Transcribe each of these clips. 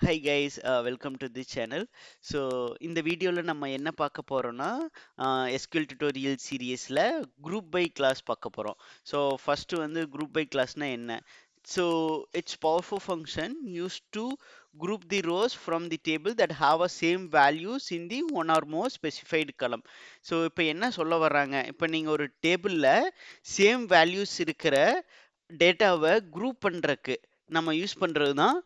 Hi guys, welcome to this channel. So இந்த வீடியோவில் நம்ம என்ன பார்க்க போகிறோம்னா எஸ்கியூஎல் டியூட்டோரியல் சீரியஸில் குரூப் பை கிளாஸ் பார்க்க போகிறோம். ஸோ ஃபஸ்ட்டு வந்து குரூப் பை கிளாஸ்னால் என்ன? So it's powerful function use to group the rows from the table that have a same values in the one or more specified column. So இப்போ என்ன சொல்ல வர்றாங்க? இப்போ நீங்கள் ஒரு டேபிளில் சேம் வேல்யூஸ் இருக்கிற டேட்டாவை குரூப் பண்ணுறக்கு நம்ம யூஸ் பண்ணுறது தான்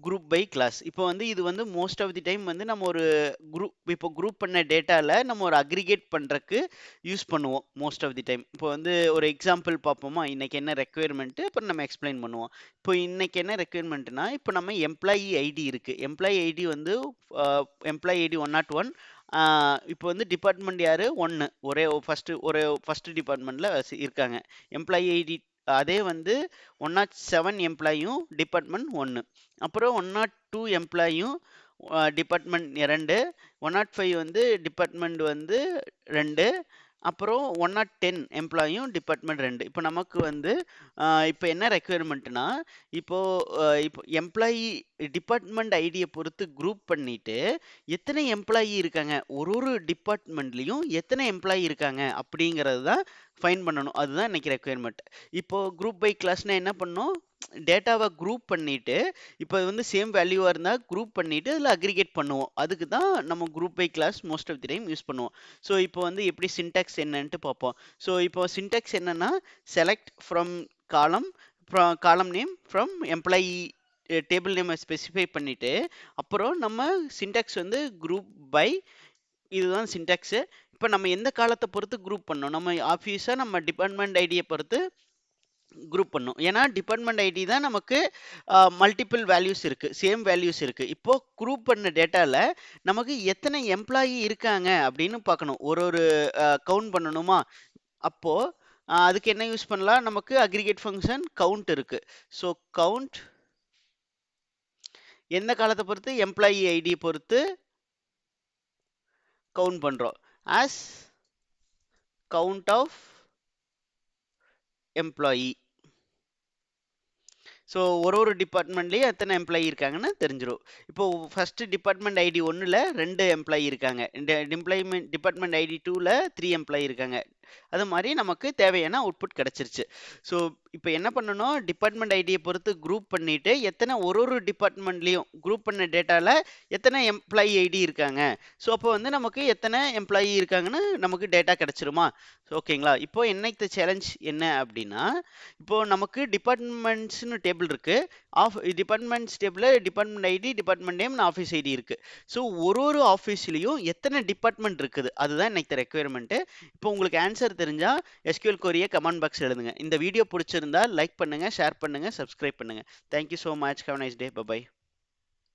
குரூப் பை கிளாஸ். இப்போ வந்து இது வந்து மோஸ்ட் ஆஃப் தி டைம் வந்து நம்ம ஒரு குரூப் பண்ண டேட்டால நம்ம ஒரு அக்ரிகேட் பண்றதுக்கு யூஸ் பண்ணுவோம் மோஸ்ட் ஆஃப் தி டைம். இப்போ வந்து ஒரு எக்ஸாம்பிள் பார்ப்போமா, இன்னைக்கு என்ன ரெக்குயர்மெண்ட் அப்புறம் நம்ம எக்ஸ்பிளைன் பண்ணுவோம். இப்போ இன்னைக்கு என்ன ரெக்குயர்மெண்ட்னா, இப்போ நம்ம எம்ப்ளாயி ஐடி இருக்கு. எம்ப்ளாயி ஐடி வந்து எம்ப்ளாயி ஐடி 101. இப்போ வந்து டிபார்ட்மெண்ட் யாரு? ஒன்று. ஃபர்ஸ்ட் டிபார்ட்மெண்ட்ல இருக்காங்க. எம்ப்ளாயி ஐடி அதே வந்து 107 எம்ப்ளாயும் டிபார்ட்மெண்ட் 1. அப்புறம் 102 எம்ப்ளாயும் டிபார்ட்மெண்ட் 2. 105 வந்து டிபார்ட்மெண்ட் வந்து 2. அப்புறம் 110 எம்ப்ளாயும் டிபார்ட்மெண்ட் 2. இப்போ நமக்கு வந்து இப்போ என்ன ரெக்குயர்மெண்ட்னா, இப்போ எம்ப்ளாயி டிபார்ட்மெண்ட் ஐடியை பொறுத்து குரூப் பண்ணிட்டு எத்தனை எம்ப்ளாயி இருக்காங்க, ஒரு டிபார்ட்மெண்ட்லையும் எத்தனை எம்ப்ளாயி இருக்காங்க அப்படிங்கிறது தான் ஃபைன் பண்ணணும். அதுதான் இன்னைக்கு ரெக்குயர்மெண்ட். இப்போ குரூப் பை கிளாஸ்னா என்ன பண்ணணும்? டேட்டாவை குரூப் பண்ணிட்டு, இப்போ வந்து சேம் வேல்யூவாக இருந்தால் குரூப் பண்ணிட்டு அதில் அக்ரிகேட் பண்ணுவோம். அதுக்கு தான் நம்ம group by clause most of the time use பண்ணுவோம். ஸோ இப்போ வந்து எப்படி சின்டாக்ஸ் என்னன்ட்டு பார்ப்போம். ஸோ இப்போ சின்டாக்ஸ் என்னன்னா, செலக்ட் ஃப்ரம் காலம் காலம் நேம் ஃப்ரம் எம்ப்ளாயி டேபிள் நேமை ஸ்பெசிஃபை பண்ணிட்டு, அப்புறம் நம்ம சின்டாக்ஸ் வந்து குரூப் பை, இதுதான் சின்டாக்ஸு. இப்போ நம்ம எந்த காலத்தை பொறுத்து குரூப் பண்ணோம்? நம்ம ஆஃபீஸாக நம்ம டிபார்ட்மெண்ட் ஐடியை பொறுத்து குரூப் பண்ணும். ஏன்னா டிபார்ட்மெண்ட் ஐடி தான் நமக்கு மல்டிபிள் வேல்யூஸ் இருக்கு, சேம் வேல்யூஸ் இருக்கு. இப்போ குரூப் பண்ண டேட்டால நமக்கு எத்தனை எம்ப்ளாயி இருக்காங்க அப்படின்னு பார்க்கணும். ஒரு கவுண்ட் பண்ணணுமா? அப்போ அதுக்கு என்ன யூஸ் பண்ணலாம்? நமக்கு அக்ரிகேட் ஃபங்க்ஷன் கவுண்ட் இருக்கு. ஸோ கவுண்ட் எந்த காலத்தை பொறுத்து? எம்ப்ளாயி ஐடியை பொறுத்து கவுண்ட் பண்றோம். As count of employee. So ஒரு டிபார்ட்மெண்ட்லேயும் எத்தனை எம்ப்ளாயி இருக்காங்கன்னு தெரிஞ்சிடும். இப்போ ஃபர்ஸ்ட் டிபார்ட்மெண்ட் ஐடி 1ல் 2 எம்ப்ளாயி இருக்காங்க. டிபார்ட்மெண்ட் ஐடி 2ல் 3 எம்ப்ளாயி இருக்காங்க. அது மாதிரி நமக்கு தேவையான அவுட்புட் கிடைச்சிருச்சு. ஸோ இப்போ என்ன பண்ணணும்? டிபார்ட்மெண்ட் ஐடியை பொறுத்து குரூப் பண்ணிட்டு எத்தனை ஒரு டிபார்ட்மெண்ட்லையும் குரூப் பண்ண டேட்டால எத்தனை எம்ப்ளாயி ஐடி இருக்காங்க. ஸோ அப்போ வந்து நமக்கு எத்தனை எம்ப்ளாயி இருக்காங்கன்னு நமக்கு டேட்டா கிடைச்சிருமா? ஓகேங்களா? இப்போ என்னைக்கு சேலஞ்ச் என்ன அப்படின்னா, இப்போ நமக்கு டிபார்ட்மெண்ட்ஸ்னு டேபிள் இருக்கு. Departments table department ID, department name, office ID இருக்கு. ஸோ ஒரு ஆஃபீஸ்லையும் எத்தனை டிபார்ட்மெண்ட் இருக்குது, அதுதான் இன்னைக்கு ரெக்குயர்மெண்ட். இப்போ உங்களுக்கு ஆன்சர் தெரிஞ்சா எஸ்கியூஎல் கொரியை கமெண்ட் பாக்ஸ் எழுதுங்க. இந்த வீடியோ பிடிச்சிருந்தா லைக் பண்ணுங்க, ஷேர் பண்ணுங்க, சப்ஸ்கிரைப் பண்ணுங்க. Thank you so much. Have nice day. By.